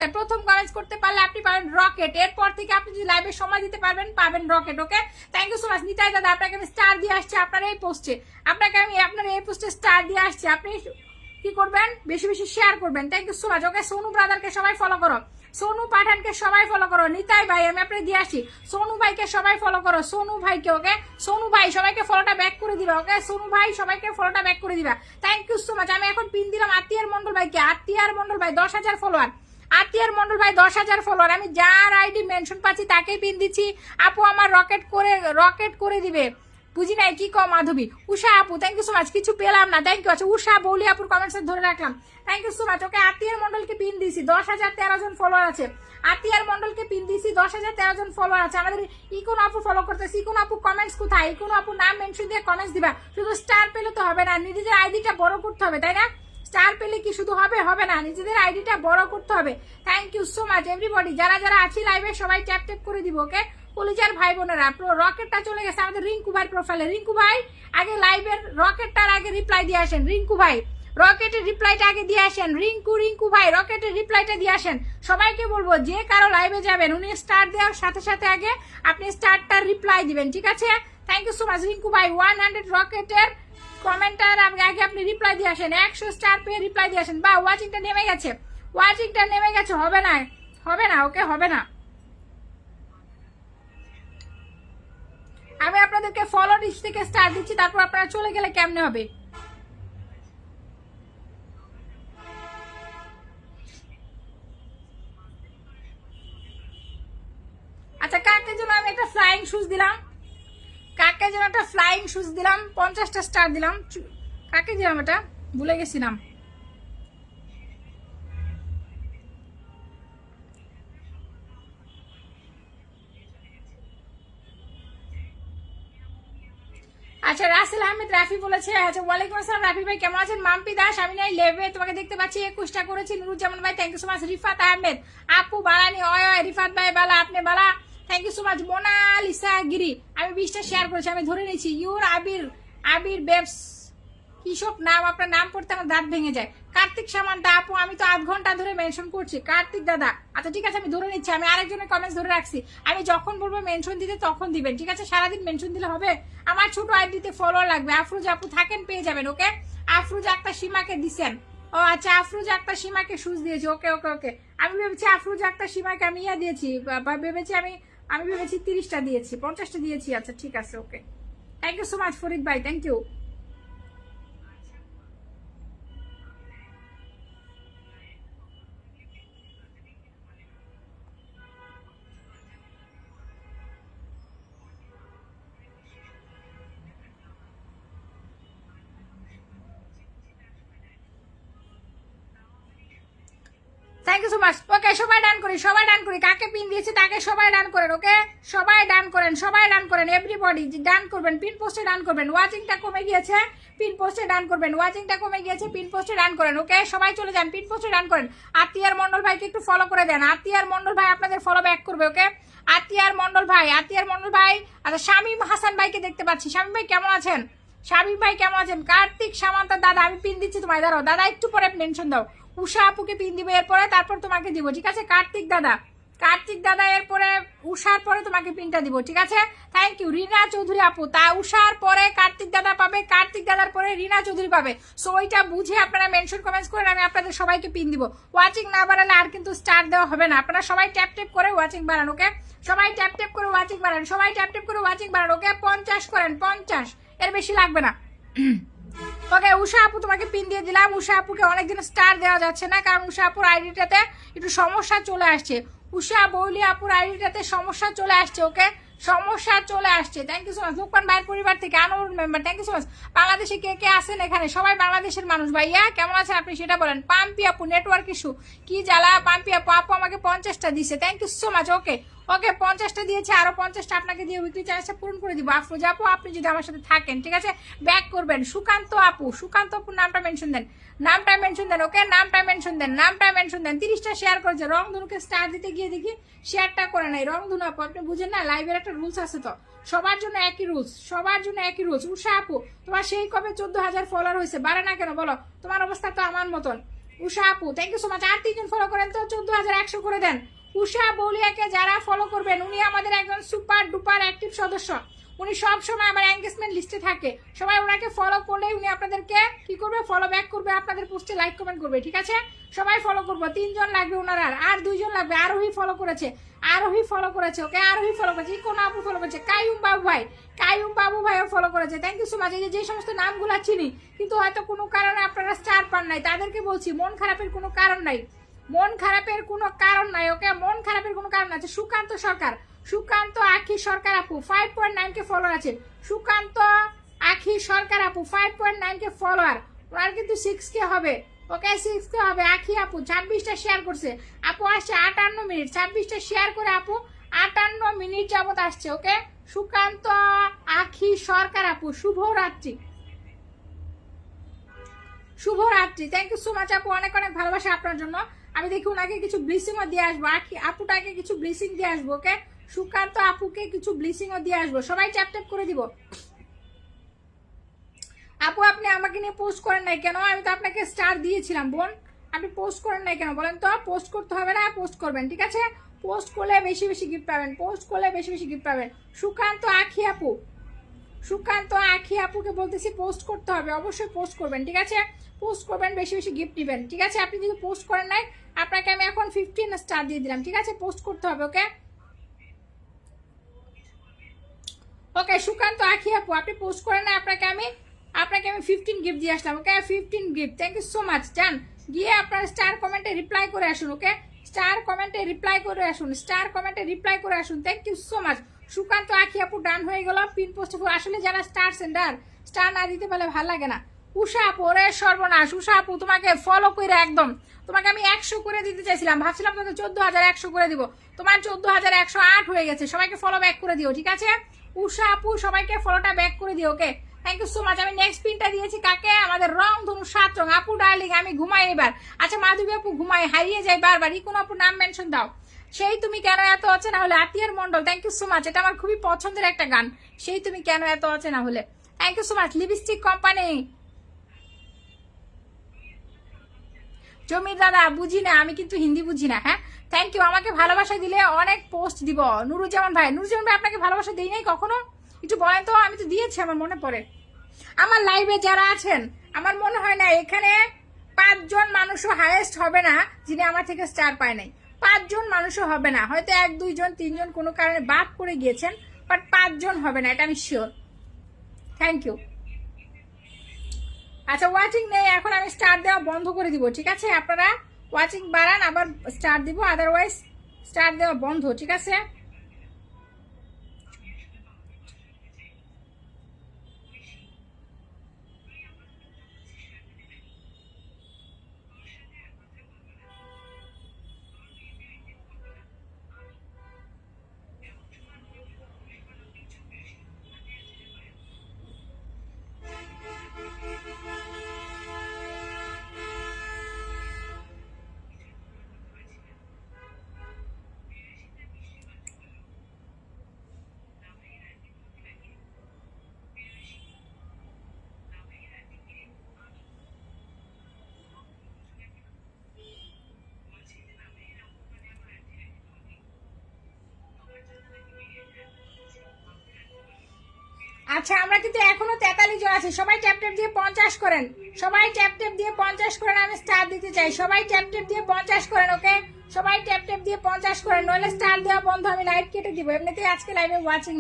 প্রথম কমেন্টস করতে পারলে আপনি পাবেন রকেট, এরপর থেকে আপনি যদি লাইভে সময় দিতে পারবেন পাবেন rocket. Okay, thank you so much Nitai দাদা, আপনাকে আমি স্টার দিয়ে আসছি আপনার এই পোস্টে, আপনাকে আমি আপনার এই পোস্টে স্টার দিয়ে আসছি। আপনি কি করবেন, বেশি বেশি শেয়ার করবেন। Thank you so much. Okay, Sonu ব্রাদারকে সবাই ফলো করো, সোনু পাঠানকে সবাই ফলো করো, নিতাই ভাই আমি আপনাকে দিয়ে আসছি, সোনু ভাইকে সবাই ফলো করো, সোনু ভাইকে। ওকে, সোনু ভাই সবাইকে ফলোটা ব্যাক করে দিবা। ওকে, সোনু ভাই সবাইকে ফলোটা ব্যাক করে দিবা। Thank you so much. আমি এখন পিন দিলাম আতিয়ার মন্ডল ভাইকে, আতিয়ার মন্ডল ভাই 10,000 ফলোয়ার, আতিয়ার মন্ডল ভাই 10,000 ফলোয়ার। আমি যার আইডি মেনশন পাচ্ছি তাকেই পিন দিচ্ছি। আপু আমার রকেট করে দিবে, বুঝি নাই কি কম মাধবী। উষা আপু থ্যাংক ইউ সো মাচ, কিছু পেলাম না, থ্যাংক ইউ। আচ্ছা উষা বৌলি আপুর কমেন্টস ধরে রাখলাম, thank you so much. Okay, Atiar মন্ডলকে পিন দিছি, 10,013 জন ফলোয়ার আছে, আতিয়ার মন্ডলকে পিন দিছি, 10,013 জন ফলোয়ার আছে। আমাদের ইকুন আপু ফলো করতেছে, ইকুন আপু কমেন্টস কোথায়, ইকুন আপু নাম মেনশন দিয়ে কমেন্টস দিবা। শুধু স্টার পেলে তো হবে না, নিজেদের আইডিটা বড় করতে হবে, তাই না? স্টার পেলে কি শুধু হবে না, নিজেদের আইডিটা বড় করতে হবে। Thank you so much everybody, যারা যারা আছি লাইভে সবাই ট্যাপ ট্যাপ করে দিব। ওকে, কলিজার ভাই বোনেরা, রকেটটা চলে গেছে আমাদের রিঙ্কু ভাইয়ের প্রোফাইলে। রিঙ্কু ভাই আগে লাইভের রকেটটার আগে রিপ্লাই দিয়ে আসেন, রিঙ্কু ভাই রকেটের রিপ্লাইটা আগে দিয়ে আসেন, রিঙ্কু ভাই রকেটের রিপ্লাইটা দিয়ে আসেন। সবাইকে বলবো যে কারো লাইভে যাবেন উনি স্টার দেওয়ার সাথে সাথে আগে আপনি স্টারটার রিপ্লাই দিবেন, ঠিক আছে? Thank you so much Rinku ভাই। 100 রকেটের কমেন্টার আগে আপনি রিপ্লাই দিয়ে আসেন, 100 স্টার পেয়ে রিপ্লাই দিয়ে আসেন। বা ওয়াচিংটা নেমে গেছে, ওয়াচিংটা নেমে গেছে, হবে না, হবে না। ওকে, হবে না। আমি আপনাদেরকে ফলো লিস্ট থেকে স্টার দিচ্ছি, তারপর আপনারা চলে গেলে কেমনে হবে? আচ্ছা কাকে যেন আমি একটা ফ্লাইং শুজ দিলাম, কাকে যেন একটা ফ্লাইং শুজ দিলাম, 50টা স্টার দিলাম, কাকে দিলাম এটা ভুলে গেছিলাম। আচ্ছা রাসেল আহমেদ রাফি বলেছে, আচ্ছা ওয়ালাইকুম আসসালাম রাফি ভাই কেমন আছেন? মাম্পি দাস আমি নাই লেভে তোমাকে দেখতে পাচ্ছি, 21টা করেছি। নুরুজ্জামান ভাই thank you so much. Rifat Ahmed আপু বালানি অয় রিফাত ভাই বালা, আপনি বালা, thank you so much. Monalisa Giri আমি 20টা শেয়ার করেছি, আমি ধরে নিয়েছি। ইউর আবির বেবস, কৃষক নাম, আপনার নাম পড়তে আমার দাঁত ভেঙে যায়। কার্তিক সামান্তা আপু আমি তো 8 ঘন্টা ধরে মেনশন করছি, কার্তিক দাদা। আচ্ছা ঠিক আছে আমি ধরে নিচ্ছি, আমি আরেকজনের কমেন্টস ধরে রাখছি, আমি যখন বলবো মেনশন দিতে তখন দিবেন, ঠিক আছে? সারাদিন মেনশন দিলে হবে? আমার ছোট আইডিতে ফলোয়ার লাগবে। আফরোজ আপু থাকেন পেয়ে যাবেন। ওকে, আফরোজ একটা সীমাকে দিছেন। ও আচ্ছা আফরোজ একটা সীমাকে সুজ দিয়েছি। ওকে ওকে ওকে, আমি ভেবেছি আফরোজ একটা সীমাকে আমি দিয়েছি, ভেবেছি আমি ভেবেছি 30টা দিয়েছি, 50টা দিয়েছি। আচ্ছা ঠিক আছে, okay, thank you so much Farid ভাই, thank you. Thank you so much. Okay সবাই ডান করি, সবাই ডান করি, কাকে পিন দিয়েছি তাকে সবাই ডান করেন। ওকে সবাই ডান করেন, সবাই ডান করেন, এভরিবডি ডান করবেন, পিন পোস্টে ডান করবেন। ওয়াচিংটা কমে গিয়েছে, পিন পোস্টে ডান করবেন, ওয়াচিংটা কমে গিয়েছে, পিন পোস্টে ডান করেন। ওকে সবাই চলে যান, পিন পোস্টে ডান করেন। আতিয়ার মন্ডল ভাইকে একটু ফলো করে দেন, আতিয়ার মন্ডল ভাই আপনাদের ফলো ব্যাক করবে। ওকে আতিয়ার মন্ডল ভাই, আতিয়ার মন্ডল ভাই। আচ্ছা শামীম হাসান ভাইকে দেখতে পাচ্ছি, শামীম ভাই কেমন আছেন? শামীম ভাই কেমন আছেন? কার্তিক সামান্তা দাদা আমি পিন দিচ্ছি তোমায়, দাঁড়াও দাদা একটু পরে মেনশন দাও। উষা আপুকে পিন দিবে, এরপরে তারপর তোমাকে দিব, ঠিক আছে? কার্তিক দাদা এরপরে উষার পরে তোমাকে পিনটা দিব, ঠিক আছে? Thank you. রিনা চৌধুরী আপু, তা উষার পরে কার্তিক দাদা পাবে, কার্তিক দাদার পরে রিনা চৌধুরী পাবে। সো ওইটা বুঝে আপনারা মেনশন কমেন্টস করেন, আমি আপনাদের সবাইকে পিন দিব। ওয়াচিং না বাড়ালে আর কিন্তু স্টার দেওয়া হবে না, আপনারা সবাই ট্যাপ ট্যাপ করে ওয়াচিং বাড়ান। ওকে সবাই ট্যাপ ট্যাপ করে ওয়াচিং বাড়ান, সবাই ট্যাপ ট্যাপ করে ওয়াচিং বাড়ান। ওকে 50 করেন, 50, এর বেশি লাগবে না। ওকে উষা আপু তোমাকে পিন দিয়ে দিলাম। উষা আপুকে অনেকদিন স্টার দেওয়া যাচ্ছে না, কারণ উষা আপুর আইডিটাতে একটু সমস্যা চলে আসছে, উষা বৌলি আপুর আইডিটাতে সমস্যা চলে আসছে। ওকে সমস্যা চলে আসছে। Thank you so much. Lukman ভাইয়ের পরিবার থেকে Anwar member, thank you so much. বাংলাদেশে কে কে আছেন এখানে? সবাই বাংলাদেশের মানুষ। ভাইয়া কেমন আছেন আপনি সেটা বলেন। পাম্পি আপু নেটওয়ার্ক ইস্যু, কি জ্বালা। পাম্পি আপু আমাকে 50টা দিছে, থ্যাংক ইউ সো মাচ। ওকে ওকে 50টা দিয়েছে, আরো 50টা আপনাকে দিয়ে উইকলি চ্যালেঞ্জটা পূরণ করে দিব। আফরোজ আপু আপনি যদি আমার সাথে থাকেন, ঠিক আছে, ব্যাক করবেন। সুকান্ত আপুর নামটা মেনশন দেন, নামটা মেনশন দেন। ওকে নামটা মেনশন দেন, নামটা মেনশন দেন। 30টা শেয়ার করেছে। রংধনুকে স্টার দিতে গিয়ে দেখি শেয়ারটা করে নাই। রংধনু আপু আপনি বুঝেন না, লাইভের একটা রুলস আছে তো, সবার জন্য একই রুলস, সবার জন্য একই রুলস। উষা আপু তোমার সেই কবে 14,000 ফলোয়ার হয়েছে, বাড়ে না কেন বলো? তোমার অবস্থা তো আমার মতন, উষা আপু থ্যাংক ইউ সো মাচ। আর 3 জন ফলো করেন তো 14,100 করে দেন। উষা বলিয়াকে যারা ফলো করবেন উনি আমাদের একজন সুপার ডুপার অ্যাক্টিভ সদস্য, উনি সব সময় আমার এনগেজমেন্ট লিস্টে থাকে। সবাই ওনাকে ফলো করলে উনি আপনাদেরকে কি করবে, ফলো ব্যাক করবে, আপনাদের পোস্টে লাইক কমেন্ট করবে, ঠিক আছে? সবাই ফলো করবো। 3 জন লাগবে ওনার, আর 2 জন লাগবে। আরোহী ফলো করেছে, আরোহী ফলো করেছে, ওকে আরোহী ফলো করেছে, কোন আপু ফলো করেছে, কাইয়ুম বাবু ভাই, কাইয়ুম বাবু ভাইও ফলো করেছে। Thank you so much. এই যে সমস্ত নামগুলো চিনি কিন্তু হয়তো কোনো কারণে আপনারা স্টার পান নাই, তাদেরকে বলছি মন খারাপের কোনো কারণ নাই, মন খারাপের কোনো কারণ নাই, ওকে মন খারাপের কোনো কারণ আছে। সুকান্ত সরকার, সুকান্ত আখি সরকার আপু 5.9 কে ফলোয়ার আছে। সুকান্ত আখি সরকার আপু 5.9 কে ফলোয়ার, ওনার কিন্তু 6 কে হবে, ওকে 6 কে হবে। আখি আপু 26টা শেয়ার করছে, আপু আসছে 58 মিনিট, 26টা শেয়ার করে আপু 58 মিনিট যাবত আসছে, ওকে। সুকান্ত আখি সরকার আপু শুভরাত্রি, শুভরাত্রি। থ্যাংক ইউ সো মাচ আপু, অনেক অনেক ভালোবাসা আপনার জন্য। আমি দেখি ওনাকে কিছু ব্লিচিংও দিয়ে আসবো, আপুটাকে কিছু ব্লিচিং দিয়ে আসবো, ওকে। সুকান্ত আপুকে কিছু ব্লিচিংও দিয়ে আসবো। সবাই ট্যাপ ট্যাপ করে দিব। আপু আপনি আমাকে নিয়ে পোস্ট করেন নাই কেন? আমি তো আপনাকে স্টার দিয়েছিলাম বোন, আপনি পোস্ট করেন নাই কেন বলেন তো? পোস্ট করতে হবে না, পোস্ট করবেন, ঠিক আছে? পোস্ট করলে বেশি বেশি গিফট পাবেন, পোস্ট করলে বেশি বেশি গিফট পাবেন। সুকান্ত আখি আপু, সুকান্ত আখি আপুকে বলতেছি পোস্ট করতে হবে, অবশ্যই পোস্ট করবেন, ঠিক আছে? পোস্ট করবেন, বেশি বেশি গিফট নেবেন, ঠিক আছে? আপনি যদি পোস্ট করেন নাই আপনাকে আমি এখন 15 স্টার দিয়ে দিলাম, ঠিক আছে? পোস্ট করতে হবে, ওকে ওকে। সুকান্ত আখি আপু আপনি পোস্ট করেন না, আপনাকে আমি 15 গিফট দিয়ে আসলাম, okay 15 gift. Thank you so much. যান গিয়ে আপনার স্টার কমেন্টে রিপ্লাই করে আসুন, ওকে স্টার কমেন্টে রিপ্লাই করে আসুন, স্টার কমেন্টে রিপ্লাই করে আসুন। Thank you so much. Sukanta Akhi আপু ডান হয়ে গেল। পিন পোস্ট আসলে যারা স্টার সেন্টার স্টার না দিতে পারলে ভালো লাগে না। উষা আপু ওরে সর্বনাশ, উষা আপু তোমাকে ফলো করে একদম, তোমাকে আমি 100 করে দিতে চাইছিলাম, ভাবছিলাম তোমাকে 14,100 করে দিব, তোমার 14,108 হয়ে গেছে। সবাইকে ফলো ব্যাক করে দিও, ঠিক আছে? উষা আপু সবাইকে ফলোটা ব্যাক করে দিও, okay thank you so much. আমি নেক্সট পিনটা দিয়েছি কাকে? আমাদের রং ধনু 7 রং আপু ডার্লিং। আমি ঘুমাই এবার। আচ্ছা মাধবী আপু ঘুমাই, হারিয়ে যাই বারবার। কোন আপু নাম মেনশন দাও। সেই তুমি কেন এত অচেনা হলে, Atiyar Mondal thank you so much. এটা আমার খুবই পছন্দের একটা গান, সেই তুমি কেন এত অচেনা হলে। Thank you so much. Lipstick company Jamir দাদা বুঝি না, আমি কিন্তু হিন্দি বুঝি না, হ্যাঁ থ্যাংক ইউ। আমাকে ভালোবাসা দিলে অনেক পোস্ট দিব। নুরুজ্জামান ভাই, নুরুজ্জামান ভাই আপনাকে ভালোবাসা দিই নাই কখনো? একটু বলেন তো। আমি তো দিয়েছি, আমার মনে পড়ে। আমার লাইভে যারা আছেন আমার মনে হয় না এখানে 5 জন মানুষও হাইয়েস্ট হবে না যিনি আমার থেকে স্টার পায় নাই। 5 জন মানুষও হবে না, হয়তো 1 2 জন 3 জন কোনো কারণে বাদ পড়ে গিয়েছেন, বাট 5 জন হবে না, এটা আমি শিওর। Thank you. আচ্ছা ওয়াচিং নেই এখন, আমি স্টার দেওয়া বন্ধ করে দিব, ঠিক আছে? আপনারা ওয়াচিং বাড়ান, আবার স্টার দিব, আদারওয়াইজ স্টার দেওয়া বন্ধ, ঠিক আছে? আচ্ছা আমরা কিন্তু এখনো 43 জন আছে। সবাই ট্যাপ ট্যাপ দিয়ে 50 করেন, সবাই ট্যাপ ট্যাপ দিয়ে 50 করেন। আমি স্টার দিতে চাই, সবাই ট্যাপ ট্যাপ দিয়ে 50 করেন, ওকে সবাই ট্যাপ ট্যাপ দিয়ে 50 করেন, নইলে স্টার দেওয়া বন্ধ, আমি লাইভ কেটে দিব। এমনিতেই আজকে লাইভে ওয়াচিং না।